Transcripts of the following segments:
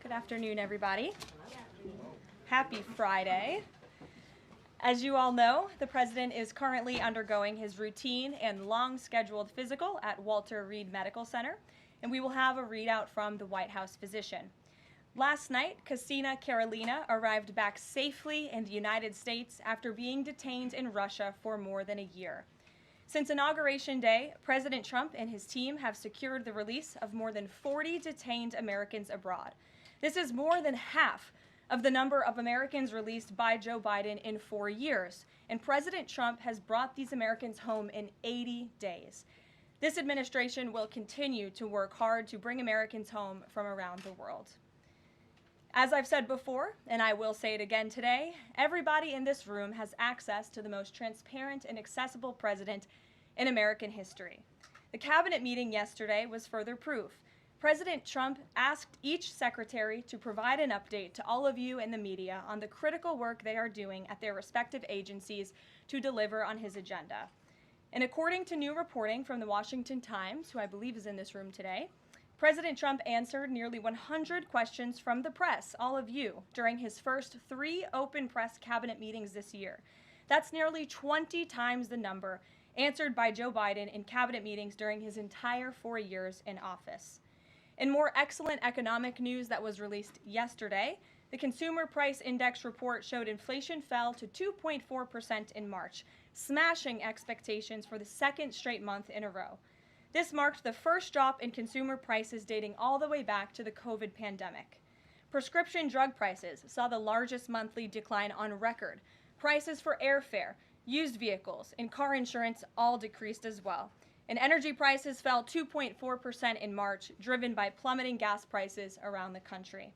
Good afternoon, everybody. Happy Friday. As you all know, the President is currently undergoing his routine and long-scheduled physical at Walter Reed Medical Center, and we will have a readout from the White House physician. Last night, Karoline Leavitt arrived back safely in the United States after being detained in Russia for more than a year. Since Inauguration Day, President Trump and his team have secured the release of more than 40 detained Americans abroad. This is more than half of the number of Americans released by Joe Biden in 4 years, and President Trump has brought these Americans home in 80 days. This administration will continue to work hard to bring Americans home from around the world. As I've said before, and I will say it again today, everybody in this room has access to the most transparent and accessible president in American history. The cabinet meeting yesterday was further proof. President Trump asked each secretary to provide an update to all of you in the media on the critical work they are doing at their respective agencies to deliver on his agenda. And according to new reporting from the Washington Times, who I believe is in this room today, President Trump answered nearly 100 questions from the press, all of you, during his first 3 open press cabinet meetings this year. That's nearly 20 times the number answered by Joe Biden in cabinet meetings during his entire 4 years in office. In more excellent economic news that was released yesterday, the Consumer Price Index report showed inflation fell to 2.4% in March, smashing expectations for the second straight month in a row. This marked the first drop in consumer prices dating all the way back to the COVID pandemic. Prescription drug prices saw the largest monthly decline on record. Prices for airfare, used vehicles, and car insurance all decreased as well. And energy prices fell 2.4% in March, driven by plummeting gas prices around the country.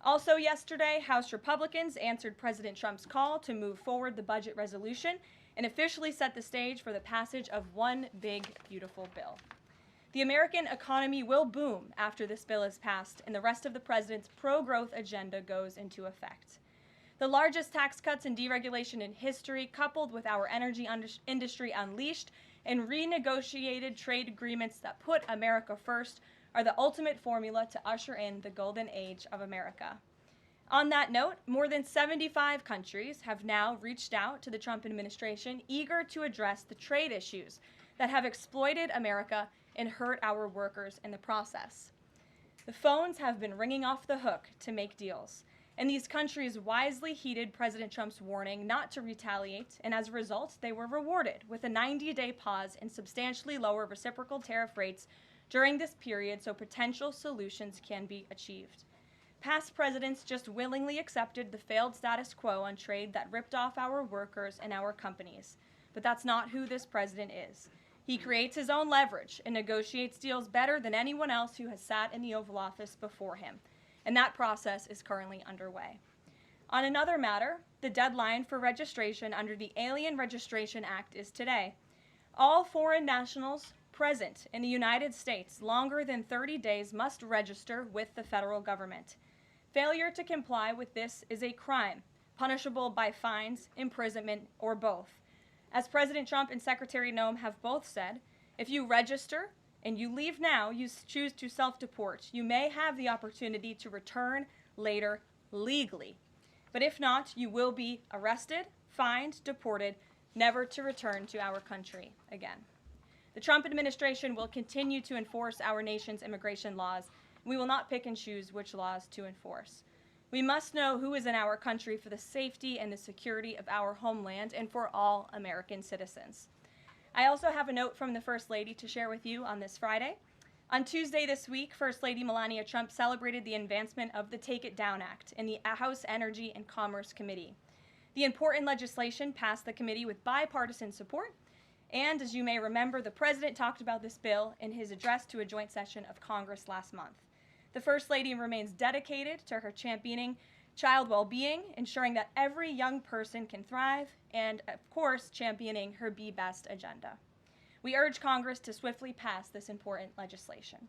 Also yesterday, House Republicans answered President Trump's call to move forward the budget resolution and officially set the stage for the passage of one big, beautiful bill. The American economy will boom after this bill is passed and the rest of the president's pro-growth agenda goes into effect. The largest tax cuts and deregulation in history, coupled with our energy industry unleashed and renegotiated trade agreements that put America first, are the ultimate formula to usher in the golden age of America. On that note, more than 75 countries have now reached out to the Trump administration, eager to address the trade issues that have exploited America and hurt our workers in the process. The phones have been ringing off the hook to make deals, and these countries wisely heeded President Trump's warning not to retaliate, and as a result, they were rewarded with a 90-day pause and substantially lower reciprocal tariff rates during this period so potential solutions can be achieved. Past presidents just willingly accepted the failed status quo on trade that ripped off our workers and our companies. But that's not who this president is. He creates his own leverage and negotiates deals better than anyone else who has sat in the Oval Office before him. And that process is currently underway. On another matter, the deadline for registration under the Alien Registration Act is today. All foreign nationals present in the United States longer than 30 days must register with the federal government. Failure to comply with this is a crime, punishable by fines, imprisonment, or both. As President Trump and Secretary Noem have both said, if you register and you leave now, you choose to self-deport, you may have the opportunity to return later legally. But if not, you will be arrested, fined, deported, never to return to our country again. The Trump administration will continue to enforce our nation's immigration laws. We will not pick and choose which laws to enforce. We must know who is in our country for the safety and the security of our homeland and for all American citizens. I also have a note from the First Lady to share with you on this Friday. On Tuesday this week, First Lady Melania Trump celebrated the advancement of the Take It Down Act in the House Energy and Commerce Committee. The important legislation passed the committee with bipartisan support, and as you may remember, the President talked about this bill in his address to a joint session of Congress last month. The First Lady remains dedicated to her championing child well-being, ensuring that every young person can thrive, and of course, championing her Be Best agenda. We urge Congress to swiftly pass this important legislation.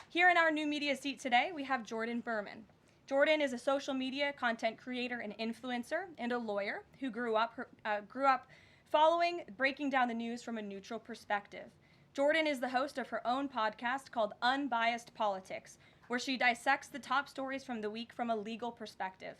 Here in our new media seat today, we have Jordan Berman. Jordan is a social media content creator and influencer and a lawyer who grew up following breaking down the news from a neutral perspective. Jordan is the host of her own podcast called Unbiased Politics, where she dissects the top stories from the week from a legal perspective.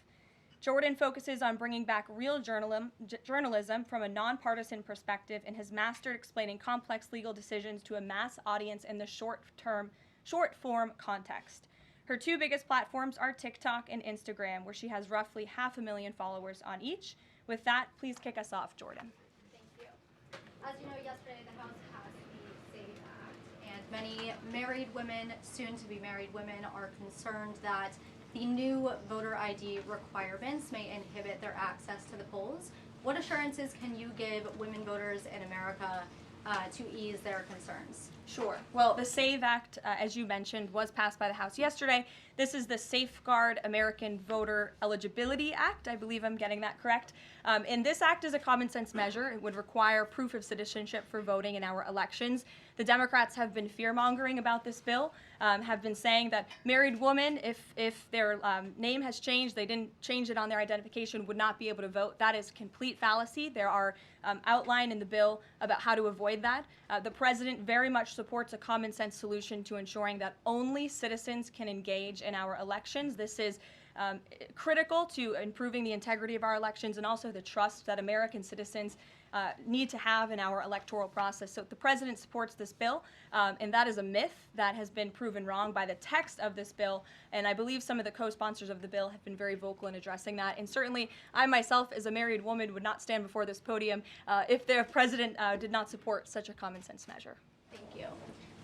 Jordan focuses on bringing back real journalism from a nonpartisan perspective and has mastered explaining complex legal decisions to a mass audience in the short-form context. Her two biggest platforms are TikTok and Instagram, where she has roughly 500,000 followers on each. With that, please kick us off, Jordan. Thank you. As you know, yesterday the House passed the SAVE Act, and many married women, soon-to-be married women, are concerned that the new voter ID requirements may inhibit their access to the polls. What assurances can you give women voters in America to ease their concerns? Sure. Well, the SAVE Act, as you mentioned, was passed by the House yesterday. This is the Safeguard American Voter Eligibility Act. I believe I'm getting that correct. And this act is a common sense measure. It would require proof of citizenship for voting in our elections. The Democrats have been fear-mongering about this bill, have been saying that married women, if their name has changed, they didn't change it on their identification, would not be able to vote. That is complete fallacy. There are outlined in the bill about how to avoid that. The president very much supports a common sense solution to ensuring that only citizens can engage in our elections. This is critical to improving the integrity of our elections and also the trust that American citizens need to have in our electoral process. So the president supports this bill, and that is a myth that has been proven wrong by the text of this bill, and I believe some of the co-sponsors of the bill have been very vocal in addressing that, and certainly I myself, as a married woman, would not stand before this podium if the president did not support such a common sense measure. Thank you.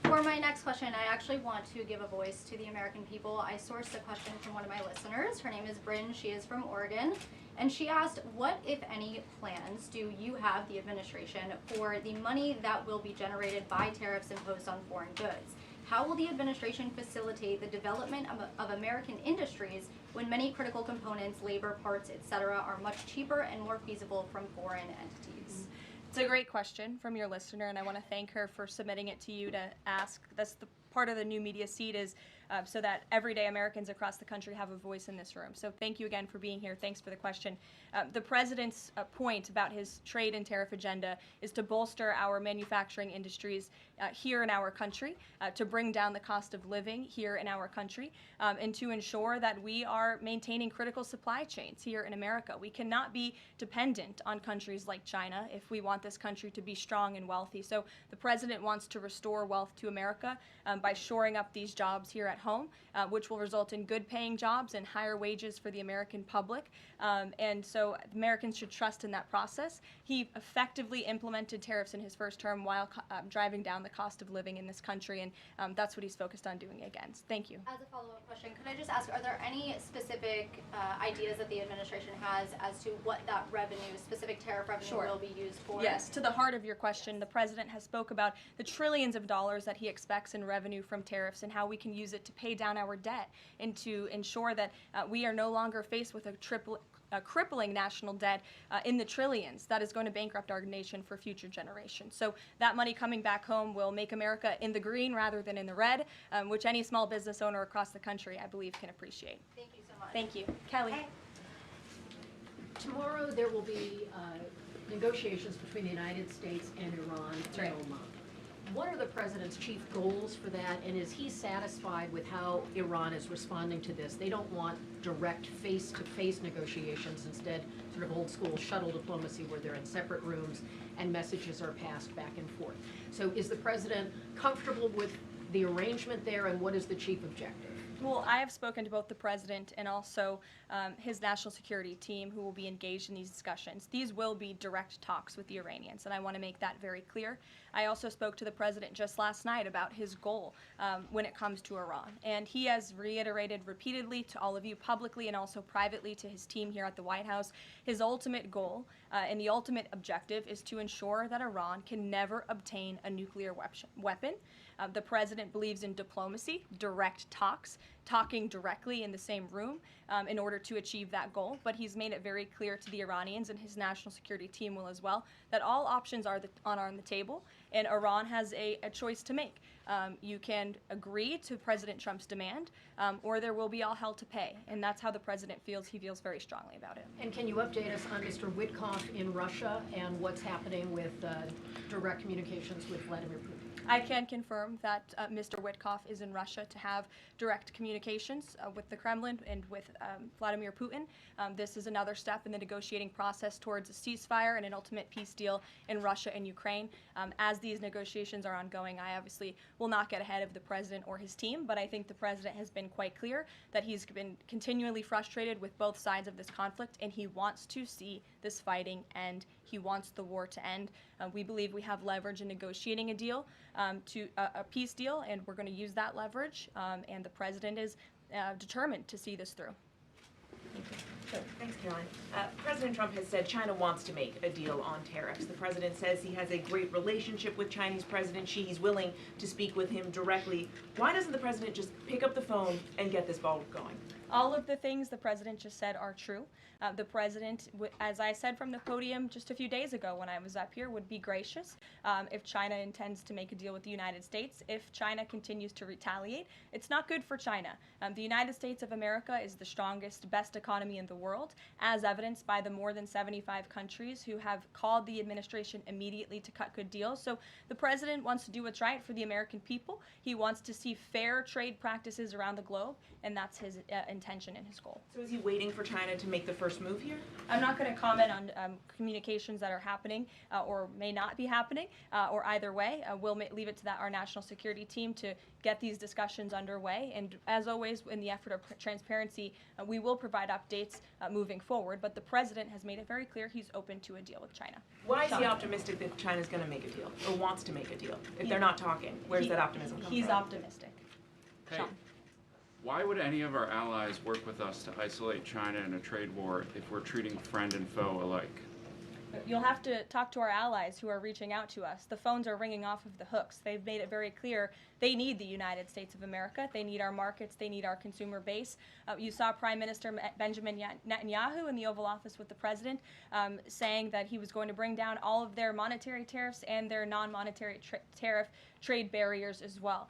For my next question, I actually want to give a voice to the American people. I sourced the question from one of my listeners. Her name is Bryn. She is from Oregon. And she asked, what, if any, plans do you have, the administration, for the money that will be generated by tariffs imposed on foreign goods? How will the administration facilitate the development of American industries when many critical components, labor, parts, etc., are much cheaper and more feasible from foreign entities? It's a great question from your listener, and I want to thank her for submitting it to you to ask. That's the part of the new media seat is so that everyday Americans across the country have a voice in this room. So thank you again for being here. Thanks for the question. The president's point about his trade and tariff agenda is to bolster our manufacturing industries here in our country, to bring down the cost of living here in our country, and to ensure that we are maintaining critical supply chains here in America. We cannot be dependent on countries like China if we want this country to be strong and wealthy. So the president wants to restore wealth to America by shoring up these jobs here at home, which will result in good paying jobs and higher wages for the American public. And so Americans should trust in that process. He effectively implemented tariffs in his first term while driving down the cost of living in this country, and that's what he's focused on doing again. Thank you. As a follow-up question, could I just ask, are there any specific ideas that the administration has as to what that revenue, specific tariff revenue, will be used for? Yes, to the heart of your question, the president has spoke about the trillions of dollars that he expects in revenue from tariffs and how we can use it to pay down our debt and to ensure that we are no longer faced with a crippling national debt in the trillions that is going to bankrupt our nation for future generations. So that money coming back home will make America in the green rather than in the red, which any small business owner across the country, I believe, can appreciate. Thank you so much. Thank you. Kelly. Hey. Tomorrow there will be negotiations between the United States and Iran in Oman. What are the president's chief goals for that, and is he satisfied with how Iran is responding to this? They don't want direct face-to-face negotiations, instead sort of old-school shuttle diplomacy where they're in separate rooms and messages are passed back and forth. So is the president comfortable with the arrangement there, and what is the chief objective? Well, I have spoken to both the president and also his national security team who will be engaged in these discussions. These will be direct talks with the Iranians, and I want to make that very clear. I also spoke to the president just last night about his goal when it comes to Iran, and he has reiterated repeatedly to all of you publicly and also privately to his team here at the White House, his ultimate goal and the ultimate objective is to ensure that Iran can never obtain a nuclear weapon. The president believes in diplomacy, direct talks, talking directly in the same room in order to achieve that goal. But he's made it very clear to the Iranians, and his national security team will as well, that all options are on the table, and Iran has a choice to make. You can agree to President Trump's demand, or there will be all hell to pay. And that's how the president feels. He feels very strongly about it. And can you update us on Mr. Witkoff in Russia and what's happening with direct communications with Vladimir Putin? I can confirm that Mr. Witkoff is in Russia to have direct communications with the Kremlin and with Vladimir Putin. This is another step in the negotiating process towards a ceasefire and an ultimate peace deal in Russia and Ukraine. As these negotiations are ongoing, I obviously will not get ahead of the president or his team, but I think the president has been quite clear that he's been continually frustrated with both sides of this conflict, and he wants to see this fighting end. He wants the war to end. We believe we have leverage in negotiating a deal, to a peace deal, and we're going to use that leverage, and the president is determined to see this through. Thanks, Caroline. President Trump has said China wants to make a deal on tariffs. The president says he has a great relationship with Chinese President Xi. He's willing to speak with him directly. Why doesn't the president just pick up the phone and get this ball going? All of the things the president just said are true. The president, as I said from the podium just a few days ago when I was up here, would be gracious if China intends to make a deal with the United States. If China continues to retaliate, it's not good for China. The United States of America is the strongest, best economy in the world, as evidenced by the more than 75 countries who have called the administration immediately to cut good deals. So the president wants to do what's right for the American people. He wants to see fair trade practices around the globe, and that's his intention and his goal. So is he waiting for China to make the first move here? I'm not going to comment on communications that are happening or may not be happening, or either way. We'll leave it to our national security team to get these discussions underway. And as always, in the effort of transparency, we will provide updates moving forward. But the president has made it very clear he's open to a deal with China. Why is he optimistic that China's going to make a deal or wants to make a deal? If they're not talking, where's that optimism come from? He's optimistic. Hey, Sean. why would any of our allies work with us to isolate China in a trade war if we're treating friend and foe alike? You'll have to talk to our allies who are reaching out to us. The phones are ringing off of the hooks. They've made it very clear they need the United States of America. They need our markets. They need our consumer base. You saw Prime Minister Benjamin Netanyahu in the Oval Office with the president saying that he was going to bring down all of their monetary tariffs and their non-monetary tariff trade barriers as well.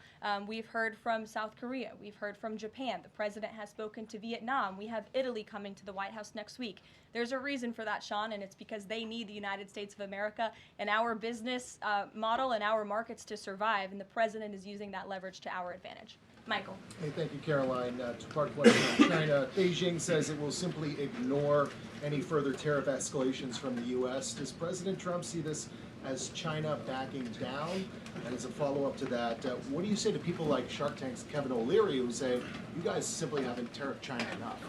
We've heard from South Korea. We've heard from Japan. The president has spoken to Vietnam. We have Italy coming to the White House next week. There's a reason for that, Sean, and it's because they need the United States of America and our business model and our markets to survive, and the president is using that leverage to our advantage. Michael. Hey, thank you, Caroline. Two-part question on China. Beijing says it will simply ignore any further tariff escalations from the U.S. Does President Trump see this as China backing down? And as a follow-up to that, what do you say to people like Shark Tank's Kevin O'Leary who say, you guys simply haven't tariffed China enough?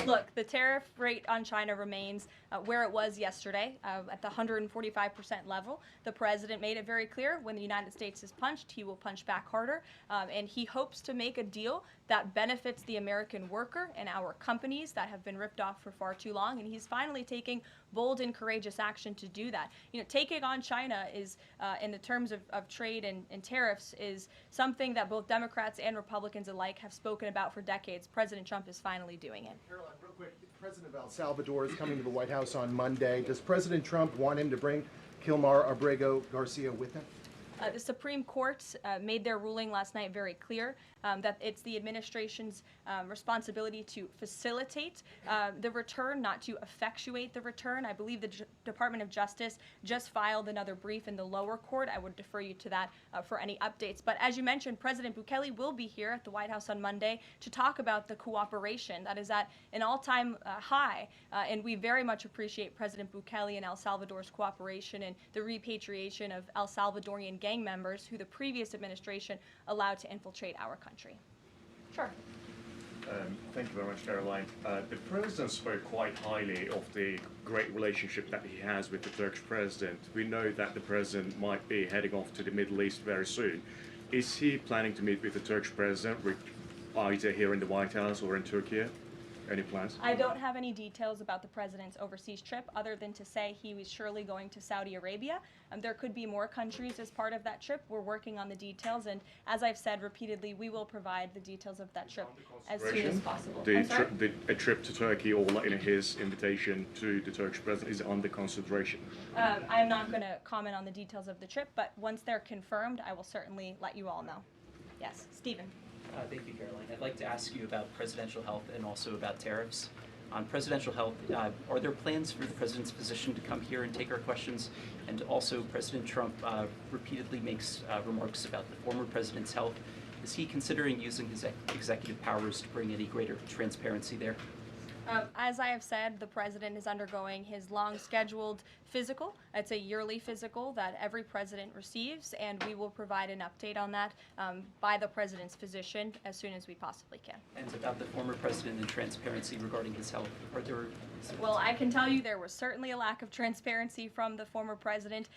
Look, the tariff rate on China remains where it was yesterday, at the 145% level. The president made it very clear when the United States is punched, he will punch back harder, and he hopes to make a deal that benefits the American worker and our companies that have been ripped off for far too long, and he's finally taking bold and courageous action to do that. You know, taking on China is, in the terms of trade and tariffs, is something that both Democrats and Republicans alike have spoken about for decades. President Trump is finally doing it. Caroline, real quick, the president of El Salvador is coming to the White House on Monday. Does President Trump want him to bring Kilmar Abrego Garcia with him? The Supreme Court made their ruling last night very clear that it's the administration's responsibility to facilitate the return, not to effectuate the return. I believe the Department of Justice just filed another brief in the lower court. I would defer you to that for any updates. But as you mentioned, President Bukele will be here at the White House on Monday to talk about the cooperation that is at an all-time high. And we very much appreciate President Bukele and El Salvador's cooperation and the repatriation of El Salvadorian gang members who the previous administration allowed to infiltrate our country. Sure. Thank you very much, Caroline. The president spoke quite highly of the great relationship that he has with the Turkish president. We know that the president might be heading off to the Middle East very soon. Is he planning to meet with the Turkish president, either here in the White House or in Turkey? Any plans? I don't have any details about the president's overseas trip other than to say he was surely going to Saudi Arabia. There could be more countries as part of that trip. We're working on the details, and as I've said repeatedly, we will provide the details of that trip as soon as possible. A trip to Turkey, or his invitation to the Turkish president, is under consideration? I'm not going to comment on the details of the trip, but once they're confirmed, I will certainly let you all know. Yes, Stephen. Thank you, Caroline. I'd like to ask you about presidential health and also about tariffs. On presidential health, are there plans for the president's physician to come here and take our questions? And also, President Trump repeatedly makes remarks about the former president's health. Is he considering using his executive powers to bring any greater transparency there? As I have said, the president is undergoing his long-scheduled physical. It's a yearly physical that every president receives, and we will provide an update on that by the president's physician as soon as we possibly can. And about the former president and transparency regarding his health, are there... Well, I can tell you there was certainly a lack of transparency from the former president,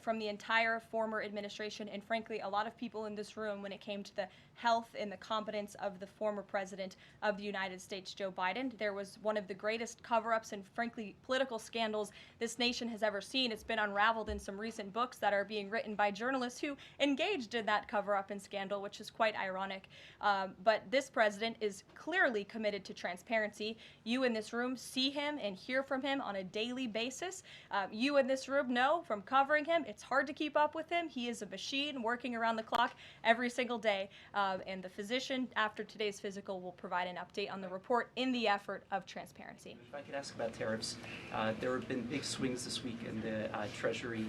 from the entire former administration, and frankly, a lot of people in this room when it came to the health and the competence of the former president of the United States, Joe Biden. There was one of the greatest cover-ups and frankly political scandals this nation has ever seen. It's been unraveled in some recent books that are being written by journalists who engaged in that cover-up and scandal, which is quite ironic. But this president is clearly committed to transparency. You in this room see him and hear from him on a daily basis. You in this room know from covering him, it's hard to keep up with him. He is a machine working around the clock every single day. And the physician, after today's physical, will provide an update on the report in the effort of transparency. If I could ask about tariffs, there have been big swings this week in the Treasury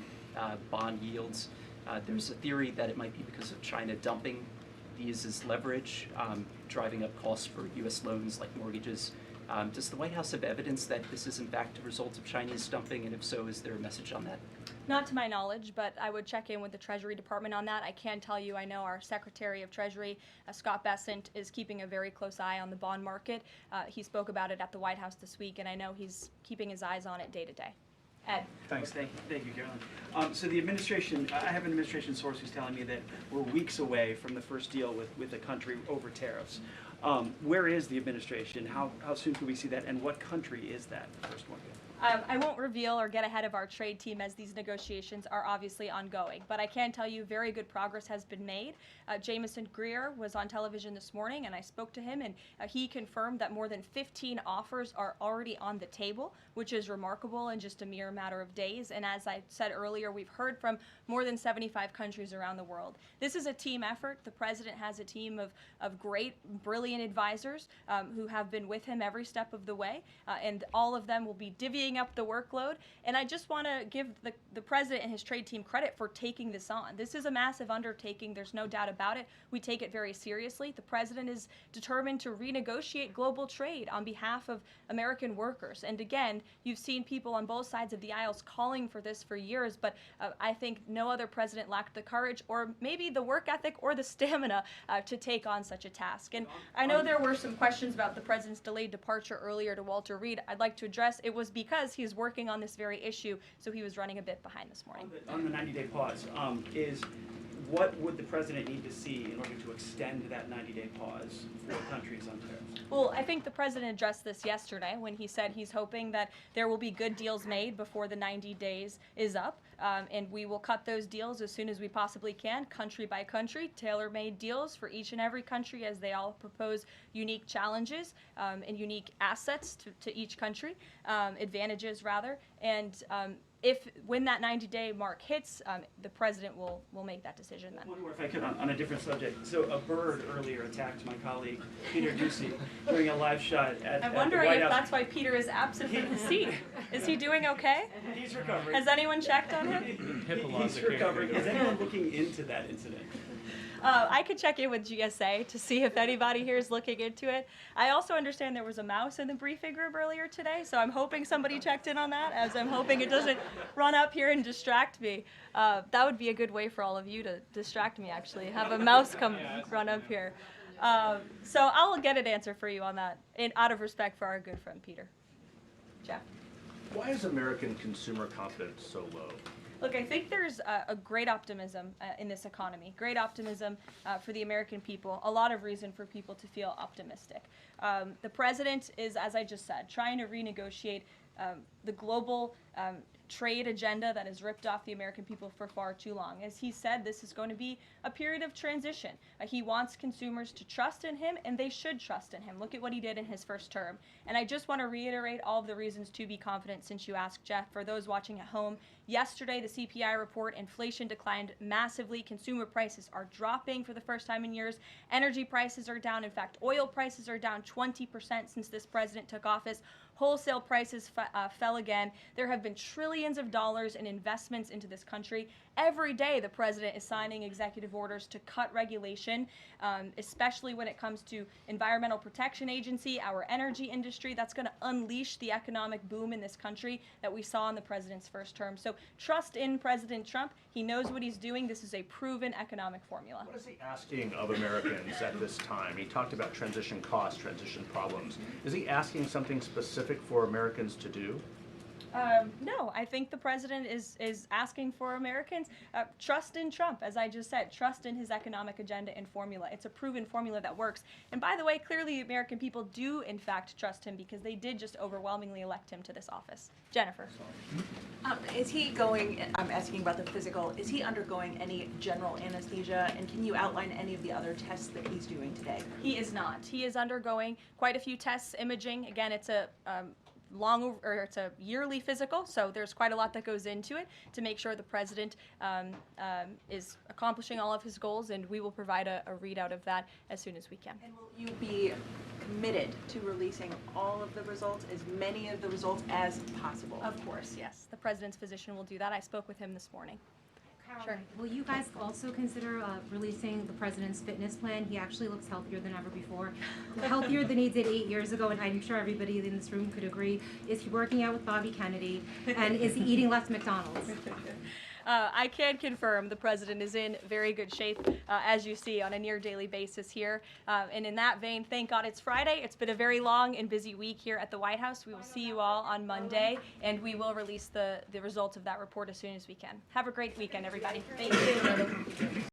bond yields. There's a theory that it might be because of China dumping these as leverage, driving up costs for U.S. loans like mortgages. Does the White House have evidence that this is in fact a result of Chinese dumping, and if so, is there a message on that? Not to my knowledge, but I would check in with the Treasury Department on that. I can tell you I know our Secretary of Treasury, Scott Bessent, is keeping a very close eye on the bond market. He spoke about it at the White House this week, and I know he's keeping his eyes on it day to day. Ed. Thanks. Thank you, Caroline. So the administration, I have an administration source who's telling me that we're weeks away from the first deal with the country over tariffs. Where is the administration? How soon can we see that? And what country is that first one? I won't reveal or get ahead of our trade team as these negotiations are obviously ongoing, but I can tell you very good progress has been made. Jameson Greer was on television this morning and I spoke to him, and he confirmed that more than 15 offers are already on the table, which is remarkable in just a mere matter of days. And as I said earlier, we've heard from more than 75 countries around the world. This is a team effort. The president has a team of great, brilliant advisors who have been with him every step of the way, and all of them will be divvying up the workload. And I just want to give the president and his trade team credit for taking this on. This is a massive undertaking. There's no doubt about it. We take it very seriously. The president is determined to renegotiate global trade on behalf of American workers. And again, you've seen people on both sides of the aisles calling for this for years, but I think no other president lacked the courage or maybe the work ethic or the stamina to take on such a task. And I know there were some questions about the president's delayed departure earlier to Walter Reed. I'd like to address it was because he's working on this very issue, so he was running a bit behind this morning. On the 90-day pause, what would the president need to see in order to extend that 90-day pause for countries on tariffs? Well, I think the president addressed this yesterday when he said he's hoping that there will be good deals made before the 90 days is up, and we will cut those deals as soon as we possibly can, country by country, tailor-made deals for each and every country as they all propose unique challenges and unique assets to each country, advantages rather, and when that 90-day mark hits, the president will make that decision then. One more, if I could, on a different subject. So a bird earlier attacked my colleague, Peter Doocy, during a live shot at I'm the wondering White if House. that's why Peter is absent from his seat. Is he doing okay? He's recovering. Has anyone checked on him? He's recovering. Is anyone looking into that incident? I could check in with GSA to see if anybody here is looking into it. I also understand there was a mouse in the briefing room earlier today, so I'm hoping somebody checked in on that, as I'm hoping it doesn't run up here and distract me. That would be a good way for all of you to distract me, actually, have a mouse come run up here. So I'll get an answer for you on that, out of respect for our good friend Peter. Jeff? Why is American consumer confidence so low? Look, I think there's a great optimism in this economy, great optimism for the American people, a lot of reason for people to feel optimistic. The president is, as I just said, trying to renegotiate the global trade agenda that has ripped off the American people for far too long. As he said, this is going to be a period of transition. He wants consumers to trust in him, and they should trust in him. Look at what he did in his first term. And I just want to reiterate all of the reasons to be confident since you asked, Jeff. For those watching at home, yesterday the CPI report, inflation declined massively. Consumer prices are dropping for the first time in years. Energy prices are down. In fact, oil prices are down 20% since this president took office. Wholesale prices fell again. There have been trillions of dollars in investments into this country. Every day the president is signing executive orders to cut regulation, especially when it comes to Environmental Protection Agency, our energy industry. That's going to unleash the economic boom in this country that we saw in the president's first term. So trust in President Trump. He knows what he's doing. This is a proven economic formula. What is he asking of Americans at this time? He talked about transition costs, transition problems. Is he asking something specific for Americans to do? No, I think the president is asking for Americans trust in Trump, as I just said, trust in his economic agenda and formula. It's a proven formula that works. And by the way, clearly the American people do in fact trust him because they did just overwhelmingly elect him to this office. Jennifer. Is he going, I'm asking about the physical, is he undergoing any general anesthesia, and can you outline any of the other tests that he's doing today? He is not. He is undergoing quite a few tests, imaging. Again, it's a it's a yearly physical, so there's quite a lot that goes into it to make sure the president is accomplishing all of his goals, and we will provide a readout of that as soon as we can. And will you be committed to releasing all of the results, as many of the results as possible? Of course, yes. The president's physician will do that. I spoke with him this morning. Caroline, Sure. will you guys also consider releasing the president's fitness plan? He actually looks healthier than ever before. Healthier than he did 8 years ago, and I'm sure everybody in this room could agree. Is he working out with Bobby Kennedy? And is he eating less McDonald's? I can confirm the president is in very good shape, as you see, on a near daily basis here. And in that vein, thank God it's Friday. It's been a very long and busy week here at the White House. We will see you all on Monday, and we will release the results of that report as soon as we can. Have a great weekend, everybody. Thank you.